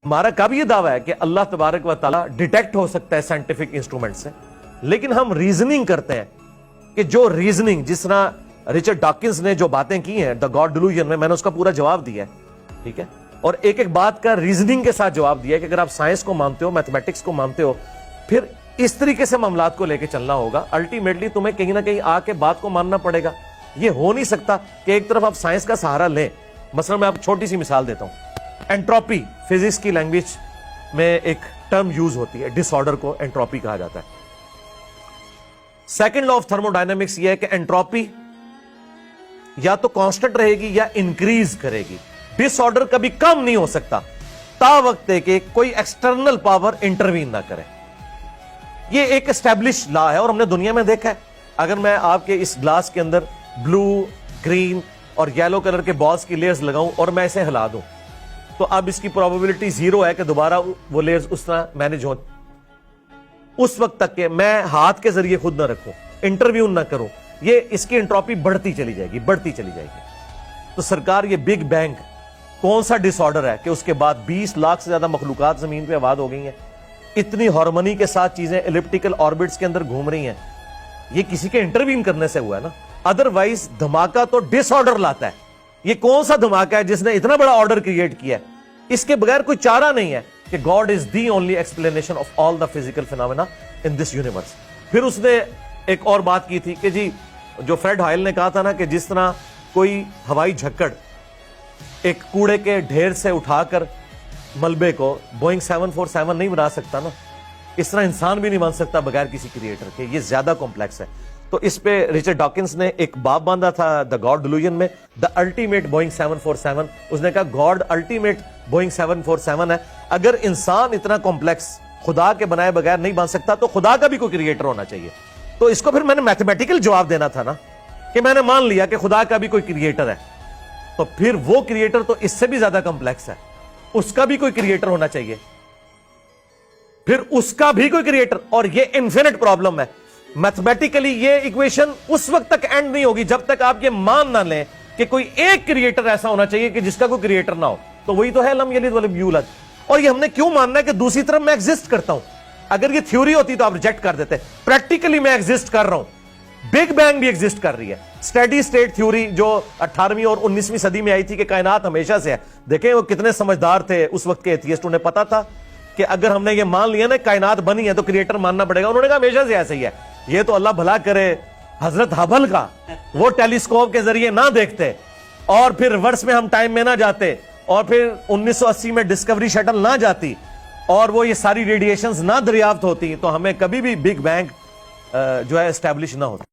ہمارا کب یہ دعویٰ ہے کہ اللہ تبارک و تعالیٰ ڈیٹیکٹ ہو سکتا ہے سائنٹیفک انسٹرومنٹ سے، لیکن ہم ریزننگ کرتے ہیں کہ جو ریزننگ جس طرح رچرڈ ڈاکنز نے جو باتیں کی ہیں دا گاڈ ڈیلوژن میں نے اس کا پورا جواب دیا ہے، ٹھیک ہے، اور ایک ایک بات کا ریزننگ کے ساتھ جواب دیا ہے کہ اگر آپ سائنس کو مانتے ہو، میتھمیٹکس کو مانتے ہو، پھر اس طریقے سے معاملات کو لے کے چلنا ہوگا۔ الٹیمیٹلی تمہیں کہیں نہ کہیں آ کے بات کو ماننا پڑے گا۔ یہ ہو نہیں سکتا کہ ایک طرف آپ سائنس کا سہارا لیں۔ مثلا میں آپ چھوٹی سی مثال دیتا ہوں، انٹروپی فزکس کی لینگویج میں ایک ٹرم یوز ہوتی ہے، ڈس آرڈر کو انٹروپی کہا جاتا ہے۔ Second law of thermo dynamics یہ ہے کہ انٹروپی یا تو کانسٹنٹ رہے گی یا انکریز کرے گی، ڈس آرڈر کبھی کم نہیں ہو سکتا تا وقت ہے کہ کوئی ایکسٹرنل پاور انٹروین نہ کرے۔ یہ ایک اسٹیبلش لا ہے اور ہم نے دنیا میں دیکھا ہے۔ اگر میں آپ کے اس گلاس کے اندر بلو، گرین اور یلو کلر کے بالز کی لیئرز لگاؤں اور میں اسے ہلا دوں تو اب اس کی پروبیبلٹی 0 ہے کہ دوبارہ وہ لیئرز اس طرح مینج ہوں، اس وقت تک کہ میں ہاتھ کے ذریعے خود نہ رکھوں، انٹرویون نہ کروں، یہ اس کی انٹروپی بڑھتی چلی جائے گی، بڑھتی چلی جائے گی۔ تو سرکار یہ بگ بینگ کون سا ڈس آرڈر ہے کہ اس کے بعد 20 لاکھ سے زیادہ مخلوقات زمین پہ آباد ہو گئی ہیں، اتنی ہارمونی کے ساتھ چیزیں ایلپٹیکل آربٹس کے اندر گھوم رہی ہیں، یہ کسی کے انٹروین کرنے سے ہوا ہے نا۔ ادروائز دھماکہ تو ڈس آرڈر لاتا ہے۔ یہ کون سا دھماکہ ہے جس نے اتنا بڑا آرڈر کریٹ کیا ہے؟ اس کے بغیر کوئی چارہ نہیں ہے کہ God is the only explanation of all the physical phenomena in this universe. پھر اس نے ایک اور بات کی تھی کہ جی جو فریڈ ہائل نے کہا تھا نا کہ جس طرح کوئی ہوائی جھکڑ ایک کوڑے کے ڈھیر سے اٹھا کر ملبے کو بوئنگ 747 نہیں بنا سکتا نا، اس طرح انسان بھی نہیں بن سکتا بغیر کسی کریٹر کے۔ یہ زیادہ کمپلیکس ہے۔ تو اس پہ رچرڈ ڈاکنز نے ایک باب باندھا تھا دا گاڈ ڈیلوژن میں، دا الٹیمیٹ بوئنگ 747۔ اس نے کہا گاڈ الٹیمیٹ بوئنگ 747 ہے۔ اگر انسان اتنا کمپلیکس خدا کے بنائے بغیر نہیں بن سکتا تو خدا کا بھی کوئی کریٹر ہونا چاہیے۔ تو اس کو پھر میں نے میتھمیٹیکل جواب دینا تھا نا، کہ میں نے مان لیا کہ خدا کا بھی کوئی کریٹر ہے، تو پھر وہ کریٹر تو اس سے بھی زیادہ کمپلیکس ہے، اس کا بھی کوئی کریٹر ہونا چاہیے، پھر اس کا بھی کوئی کریٹر، اور یہ انفینٹ پرابلم ہے۔ میتھمیٹیکلی یہ ایکویشن اس وقت تک اینڈ نہیں ہوگی جب تک آپ یہ مان نہ لیں کہ کوئی ایک کریٹر ایسا ہونا چاہیے کہ جس کا کوئی کریٹر نہ ہو۔ تو وہی تو ہے لم یلد ولم یولد۔ اور یہ ہم نے کیوں ماننا ہے کہ دوسری طرف میں ایگزسٹ کرتا ہوں؟ اگر یہ تھیوری ہوتی تو آپ ریجیکٹ کر دیتے۔ پریکٹیکلی میں ایگزسٹ کر رہا ہوں، بگ بینگ بھی ایگزسٹ کر رہی ہے۔ اسٹیڈی سٹیٹ تھیوری جو 18ویں اور 19ویں صدی میں آئی تھی کہ کائنات ہمیشہ سے ہے، دیکھیں وہ کتنے سمجھدار تھے اس وقت کے ایتھیسٹ، انہیں پتا تھا کہ اگر ہم نے یہ مان لیا نا کائنات بنی ہے تو کریٹر ماننا پڑے گا۔ انہوں نے کہا ہمیشہ سے ایسا ہی ہے۔ یہ تو اللہ بھلا کرے حضرت ہبل کا وہ ٹیلیسکوپ کے ذریعے نہ دیکھتے، اور پھر ریورس میں ہم ٹائم میں نہ جاتے، اور پھر 1980 میں ڈسکوری شٹل نہ جاتی، اور وہ یہ ساری ریڈیشنز نہ دریافت ہوتی، تو ہمیں کبھی بھی بگ بینگ جو ہے اسٹیبلش نہ ہوتا۔